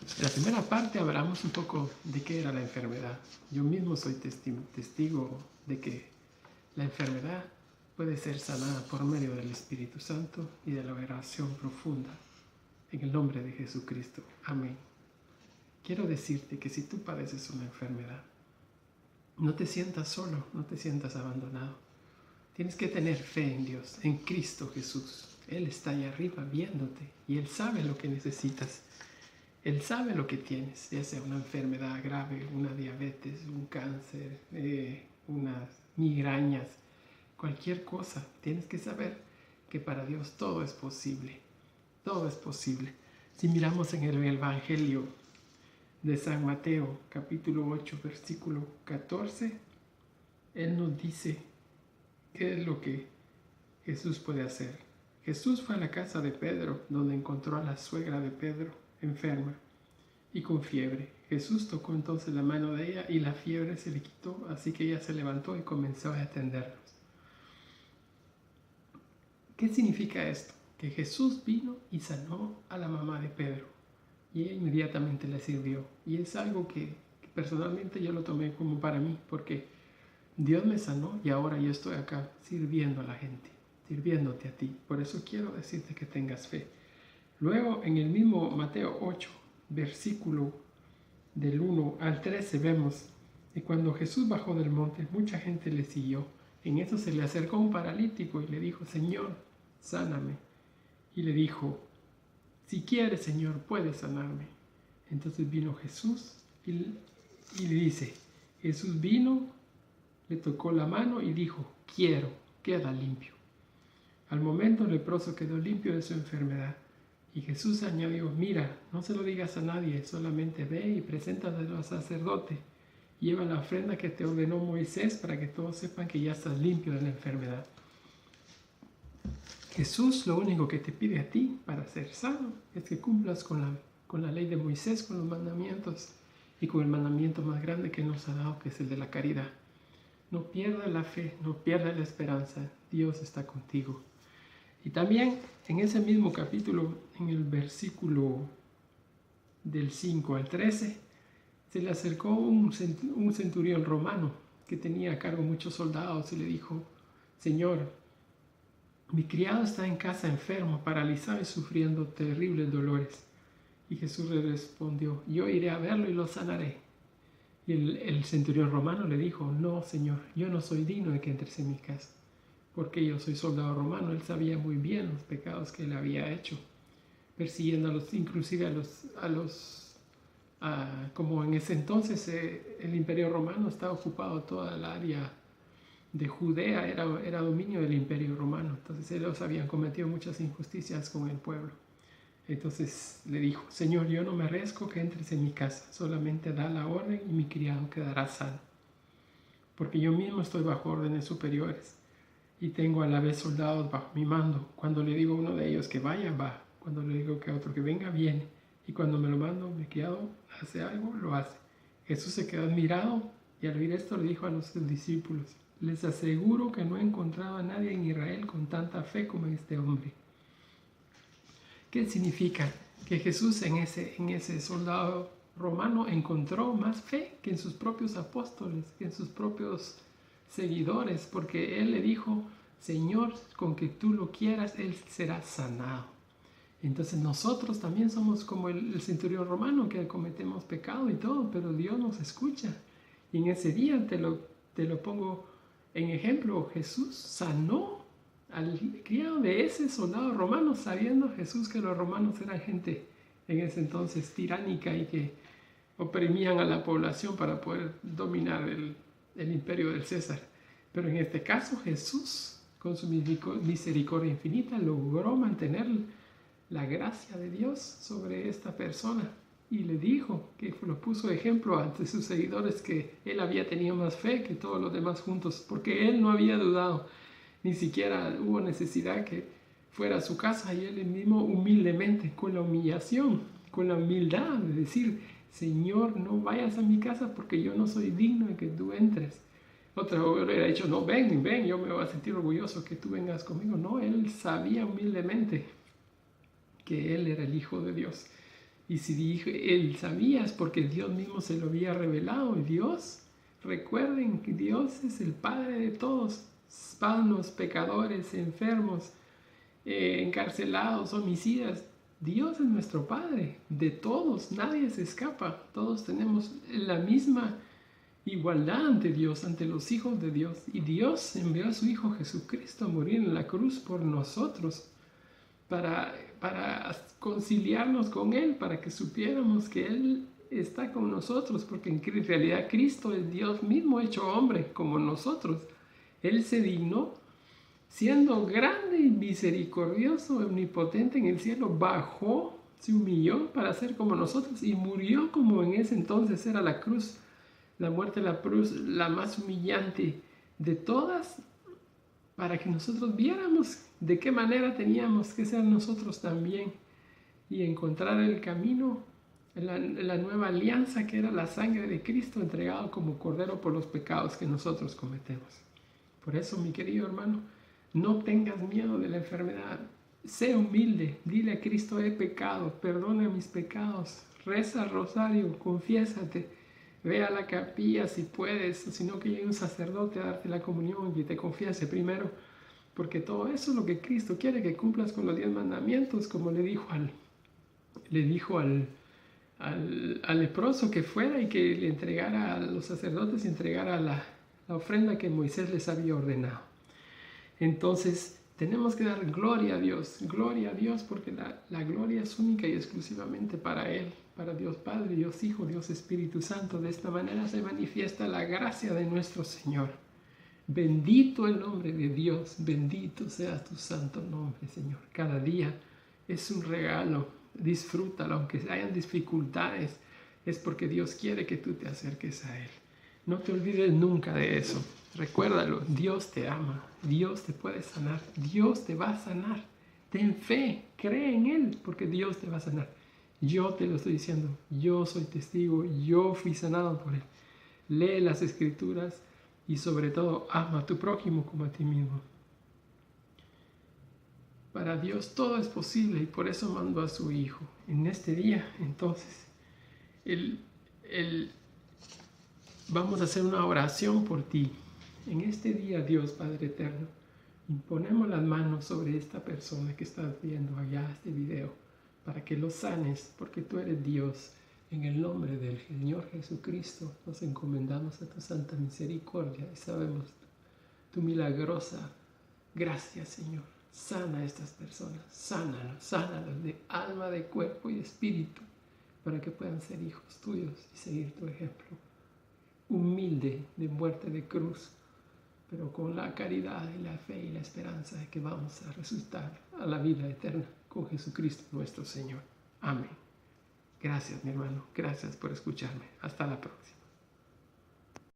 En la primera parte hablamos un poco de qué era la enfermedad. Yo mismo soy testigo de que la enfermedad puede ser sanada por medio del Espíritu Santo y de la oración profunda. En el nombre de Jesucristo. Amén. Quiero decirte que si tú padeces una enfermedad, no te sientas solo, no te sientas abandonado. Tienes que tener fe en Dios, en Cristo Jesús. Él está allá arriba viéndote y Él sabe lo que necesitas. Él sabe lo que tienes, ya sea una enfermedad grave, una diabetes, un cáncer, unas migrañas, cualquier cosa. Tienes que saber que para Dios todo es posible. Todo es posible. Si miramos en el Evangelio de San Mateo, capítulo 8, versículo 14, Él nos dice qué es lo que Jesús puede hacer. Jesús fue a la casa de Pedro, donde encontró a la suegra de Pedro, enferma y con fiebre. Jesús tocó entonces la mano de ella y la fiebre se le quitó, así que ella se levantó y comenzó a atendernos. ¿Qué significa esto? Que Jesús vino y sanó a la mamá de Pedro y ella inmediatamente le sirvió. Y es algo que personalmente yo lo tomé como para mí, porque Dios me sanó y ahora yo estoy acá sirviendo a la gente, sirviéndote a ti. Por eso quiero decirte que tengas fe. Luego en el mismo Mateo 8, versículo del 1 al 13 vemos que cuando Jesús bajó del monte, mucha gente le siguió. En eso se le acercó un paralítico y le dijo: Señor, sáname. Y le dijo: si quieres, Señor, puedes sanarme. Entonces vino Jesús y le dice, Jesús vino, le tocó la mano y dijo: quiero, queda limpio. Al momento el leproso quedó limpio de su enfermedad. Y Jesús añadió: mira, no se lo digas a nadie, solamente ve y preséntatelo al sacerdote. Lleva la ofrenda que te ordenó Moisés para que todos sepan que ya estás limpio de la enfermedad. Jesús lo único que te pide a ti para ser sano es que cumplas con la ley de Moisés, con los mandamientos y con el mandamiento más grande que nos ha dado, que es el de la caridad. No pierdas la fe, no pierdas la esperanza, Dios está contigo. Y también en ese mismo capítulo, en el versículo del 5 al 13, se le acercó un centurión romano que tenía a cargo muchos soldados y le dijo: Señor, mi criado está en casa enfermo, paralizado y sufriendo terribles dolores. Y Jesús le respondió: yo iré a verlo y lo sanaré. Y el centurión romano le dijo: no, Señor, yo no soy digno de que entres en mi casa, porque yo soy soldado romano. Él sabía muy bien los pecados que él había hecho, persiguiendo inclusive como en ese entonces el imperio romano estaba ocupado toda el área de Judea, era dominio del imperio romano. Entonces ellos habían cometido muchas injusticias con el pueblo. Entonces le dijo: Señor, yo no merezco que entres en mi casa, solamente da la orden y mi criado quedará sano, porque yo mismo estoy bajo órdenes superiores y tengo a la vez soldados bajo mi mando. Cuando le digo a uno de ellos que vaya, va. Cuando le digo que a otro que venga, viene. Y cuando me lo mando, mi criado hace algo, lo hace. Jesús se quedó admirado y al oír esto le dijo a los discípulos: les aseguro que no he encontrado a nadie en Israel con tanta fe como este hombre. ¿Qué significa? Que Jesús en ese soldado romano encontró más fe que en sus propios apóstoles, que en sus propios seguidores, porque Él le dijo: Señor, con que tú lo quieras, Él será sanado. Entonces nosotros también somos como el centurión romano, que cometemos pecado y todo, pero Dios nos escucha. Y en ese día te lo pongo en ejemplo. Jesús sanó al criado de ese soldado romano, sabiendo Jesús que los romanos eran gente en ese entonces tiránica y que oprimían a la población para poder dominar el imperio del César. Pero en este caso Jesús, con su misericordia infinita, logró mantener la gracia de Dios sobre esta persona y le dijo, que lo puso de ejemplo ante sus seguidores, que él había tenido más fe que todos los demás juntos, porque él no había dudado, ni siquiera hubo necesidad que fuera a su casa, y él mismo humildemente, con la humillación, con la humildad de decir: Señor, no vayas a mi casa porque yo no soy digno de que tú entres. Otro hubiera dicho: no, ven, yo me voy a sentir orgulloso que tú vengas conmigo. No, él sabía humildemente que él era el Hijo de Dios. Y si dijo, él sabía es porque Dios mismo se lo había revelado. Dios, recuerden que Dios es el Padre de todos, hispanos, pecadores, enfermos, encarcelados, homicidas. Dios es nuestro Padre, de todos, nadie se escapa. Todos tenemos la misma igualdad ante Dios, ante los hijos de Dios. Y Dios envió a su Hijo Jesucristo a morir en la cruz por nosotros, para conciliarnos con Él, para que supiéramos que Él está con nosotros, porque en realidad Cristo es Dios mismo hecho hombre, como nosotros. Él se dignó, siendo grande y misericordioso, omnipotente en el cielo, bajó, se humilló para ser como nosotros y murió como en ese entonces era la cruz, la muerte de la cruz, la más humillante de todas, para que nosotros viéramos de qué manera teníamos que ser nosotros también y encontrar el camino, la nueva alianza que era la sangre de Cristo entregado como cordero por los pecados que nosotros cometemos. Por eso, mi querido hermano, no tengas miedo de la enfermedad. Sé humilde, dile a Cristo: he pecado, perdona mis pecados, reza el rosario, confiésate, ve a la capilla si puedes, sino que llegue un sacerdote a darte la comunión y te confiese primero, porque todo eso es lo que Cristo quiere, que cumplas con los 10 mandamientos, como le dijo al leproso que fuera y que le entregara a los sacerdotes y entregara la ofrenda que Moisés les había ordenado. Entonces tenemos que dar gloria a Dios, porque la gloria es única y exclusivamente para Él, para Dios Padre, Dios Hijo, Dios Espíritu Santo. De esta manera se manifiesta la gracia de nuestro Señor. Bendito el nombre de Dios, bendito sea tu santo nombre, Señor. Cada día es un regalo, disfrútalo, aunque hayan dificultades, es porque Dios quiere que tú te acerques a Él. No te olvides nunca de eso. Recuérdalo, Dios te ama, Dios te puede sanar, Dios te va a sanar. Ten fe, cree en Él, porque Dios te va a sanar. Yo te lo estoy diciendo, yo soy testigo, yo fui sanado por Él. Lee las Escrituras y sobre todo ama a tu prójimo como a ti mismo. Para Dios todo es posible y por eso mandó a su Hijo. En este día, entonces, vamos a hacer una oración por ti. En este día, Dios Padre Eterno, imponemos las manos sobre esta persona que estás viendo allá este video, para que lo sanes, porque tú eres Dios. En el nombre del Señor Jesucristo nos encomendamos a tu santa misericordia y sabemos tu milagrosa gracia, Señor. Sana a estas personas, sánalos de alma, de cuerpo y de espíritu, para que puedan ser hijos tuyos y seguir tu ejemplo. Humilde, de muerte de cruz, pero con la caridad y la fe y la esperanza de que vamos a resucitar a la vida eterna con Jesucristo nuestro Señor. Amén. Gracias, mi hermano. Gracias por escucharme. Hasta la próxima.